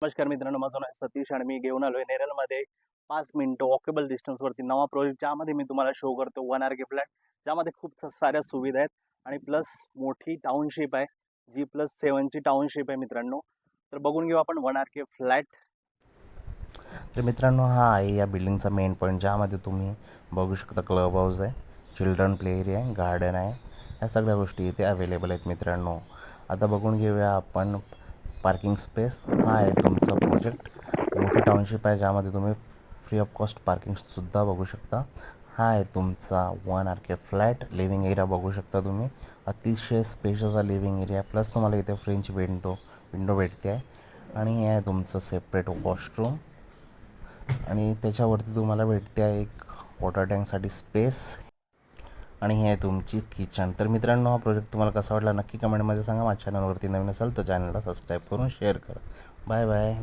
नमस्कार मित्रांनो, माझं नाव आहे सतीश आणि मी घेऊन आलोय नेरळमध्ये 5 मिनिटं वॉकेबल डिस्टन्सवरती नवा प्रोजेक्ट, ज्यामध्ये मी तुम्हाला शो करतो 1 RK फ्लॅट, ज्यामध्ये खूप साऱ्या सुविधा आहेत आणि प्लस मोठी टाउनशिप आहे, G+7ची टाउनशिप आहे मित्रांनो. तर बघून घेऊ आपण 1 RK फ्लॅट. तर मित्रांनो, हा आहे या बिल्डिंगचा मेन पॉईंट, ज्यामध्ये तुम्ही बघू शकता क्लब हाऊस आहे, चिल्ड्रन प्ले एरिया आहे, गार्डन आहे. या सगळ्या गोष्टी इथे अवेलेबल आहेत मित्रांनो. आता बघून घेऊया आपण पार्किंग स्पेस. हा आहे तुमचा प्रोजेक्ट. मोठी टाउनशिप आहे, ज्यामध्ये तुम्ही फ्री ऑफ कॉस्ट पार्किंगसुद्धा बघू शकता. हा आहे तुमचा 1 RK फ्लॅट. लिव्हिंग एरिया बघू शकता तुम्ही, अतिशय स्पेशियस हा लिव्हिंग एरिया. प्लस तुम्हाला इथे फ्रेंच विंडो भेटते आहे. आणि हे आहे तुमचं सेपरेट वॉशरूम. आणि त्याच्यावरती तुम्हाला भेटते आहे एक वॉटर टँकसाठी स्पेस. आणि हे आहे तुमची किचन. तर मित्रांनो, हा प्रोजेक्ट तुम्हाला कसा वाटला नक्की कमेंटमध्ये सांगा. माझ्या चॅनलवरती नवीन असाल तर चॅनलला सबस्क्राईब करून शेअर करा. Bye bye.